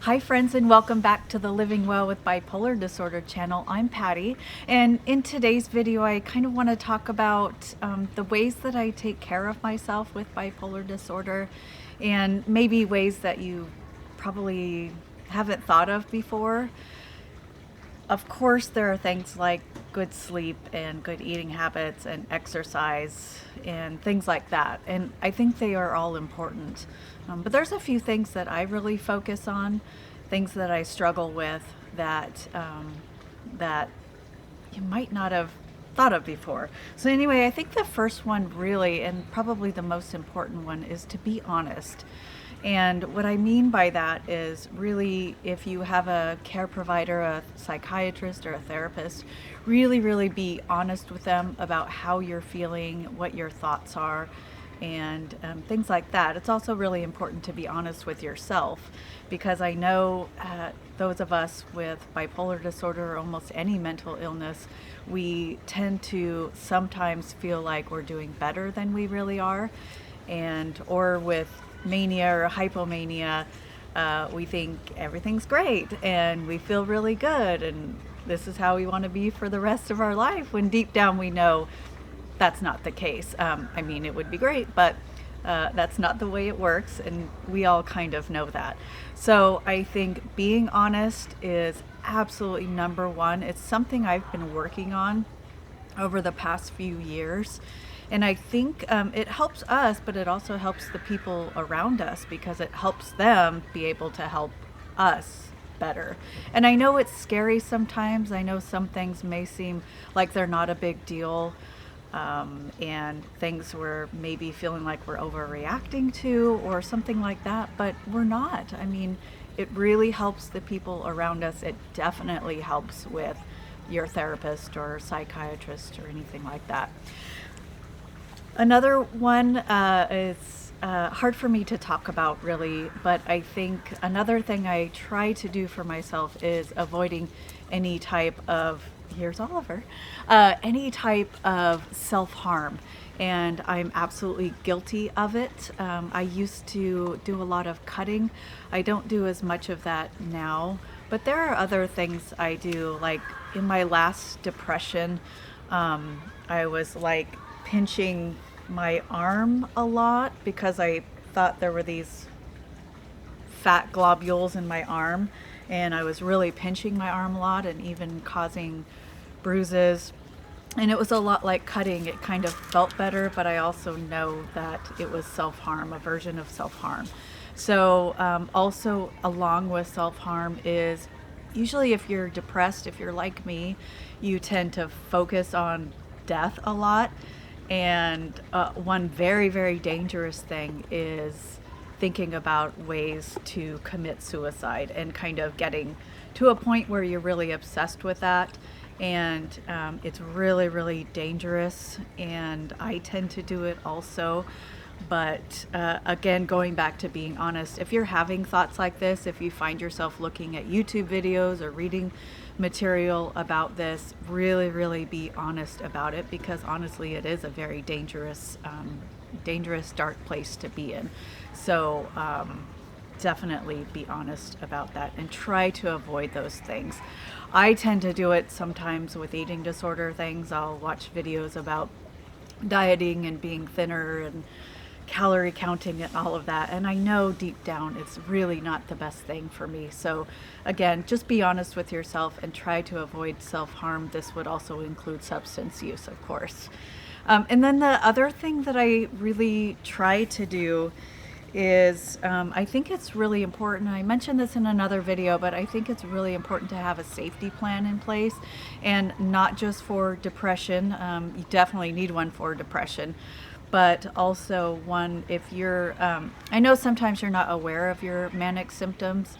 Hi friends, and welcome back to the Living Well with Bipolar Disorder channel. I'm Patty, and in today's video I kind of want to talk about the ways that I take care of myself with bipolar disorder, and maybe ways that you probably haven't thought of before. Of course, there are things like good sleep and good eating habits and exercise and things like that. And I think they are all important. But there's a few things that I really focus on, things that I struggle with that you might not have thought of before. So anyway, I think the first one really, and probably the most important one, is to be honest. And what I mean by that is really, if you have a care provider, a psychiatrist or a therapist, really be honest with them about how you're feeling, what your thoughts are, and things like that. It's also really important to be honest with yourself, because I know those of us with bipolar disorder or almost any mental illness, we tend to sometimes feel like we're doing better than we really are. Or with mania or hypomania, we think everything's great and we feel really good and this is how we want to be for the rest of our life, when deep down we know that's not the case. I mean, it would be great, but that's not the way it works, and we all kind of know that. So I think being honest is absolutely number one. It's something I've been working on over the past few years. And I think it helps us, but it also helps the people around us, because it helps them be able to help us better. And I know it's scary sometimes. I know some things may seem like they're not a big deal, and things we're maybe feeling like we're overreacting to or something like that, but we're not. I mean, it really helps the people around us. It definitely helps with your therapist or psychiatrist or anything like that. Another one is hard for me to talk about really, but I think another thing I try to do for myself is avoiding any type of, here's Oliver, any type of self-harm. And I'm absolutely guilty of it. I used to do a lot of cutting. I don't do as much of that now, but there are other things I do. Like in my last depression, I was like pinching my arm a lot because I thought there were these fat globules in my arm, and I was really pinching my arm a lot and even causing bruises. And it was a lot like cutting. It kind of felt better, but I also know that it was self-harm, a version of self-harm. So also along with self-harm is usually, if you're depressed, if you're like me, you tend to focus on death a lot. And one very dangerous thing is thinking about ways to commit suicide and kind of getting to a point where you're really obsessed with that. And it's really dangerous, and I tend to do it also. But again, going back to being honest, if you're having thoughts like this, if you find yourself looking at YouTube videos or reading material about this, really be honest about it, because honestly it is a very dangerous dark place to be in. So definitely be honest about that and try to avoid those things. I tend to do it sometimes with eating disorder things. I'll watch videos about dieting and being thinner and calorie counting and all of that, and I know deep down it's really not the best thing for me. So again, just be honest with yourself and try to avoid self-harm. This would also include substance use, of course. And then the other thing that I really try to do is I think it's really important, I mentioned this in another video, but I think it's really important to have a safety plan in place, and not just for depression. You definitely need one for depression, but also one if you're, I know sometimes you're not aware of your manic symptoms,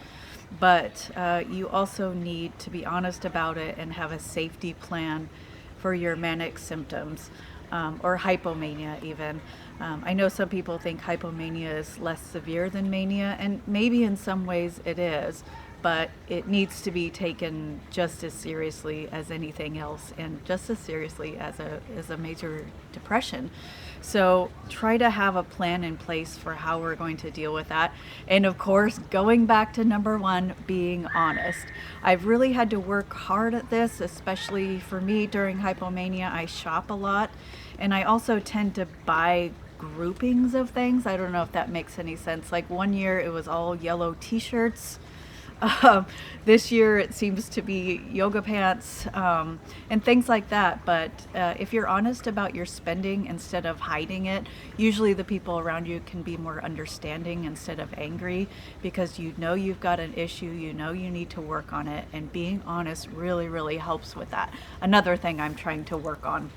but you also need to be honest about it and have a safety plan for your manic symptoms, or hypomania even. I know some people think hypomania is less severe than mania, and maybe in some ways it is, but it needs to be taken just as seriously as anything else, and just as seriously as a major depression. So try to have a plan in place for how we're going to deal with that. And of course, going back to number one, being honest. I've really had to work hard at this, especially for me during hypomania. I shop a lot, and I also tend to buy groupings of things. I don't know if that makes any sense. Like one year it was all yellow t-shirts. This year it seems to be yoga pants, and things like that. But if you're honest about your spending instead of hiding it, usually the people around you can be more understanding instead of angry, because you know you've got an issue, you know you need to work on it, and being honest really, really helps with that. Another thing I'm trying to work on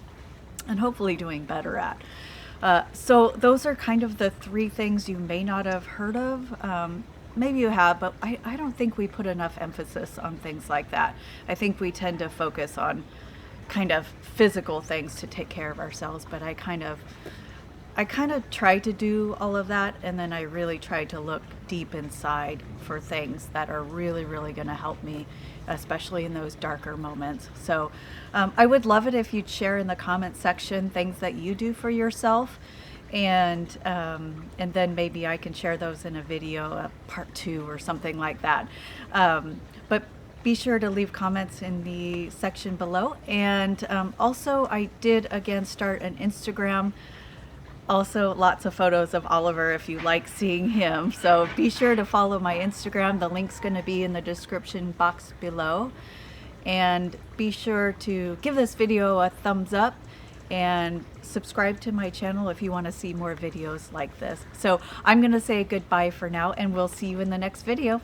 and hopefully doing better at. So those are kind of the three things you may not have heard of. Maybe you have, but I don't think we put enough emphasis on things like that. I think we tend to focus on kind of physical things to take care of ourselves, but I kind of tried to do all of that, and then I really tried to look deep inside for things that are really, really going to help me, especially in those darker moments. So I would love it if you'd share in the comment section things that you do for yourself, and then maybe I can share those in a video, a part 2 or something like that. But be sure to leave comments in the section below. And also I did again start an Instagram. Also lots of photos of Oliver if you like seeing him. So be sure to follow my Instagram. The link's going to be in the description box below. And be sure to give this video a thumbs up and subscribe to my channel if you want to see more videos like this. So I'm going to say goodbye for now, and we'll see you in the next video.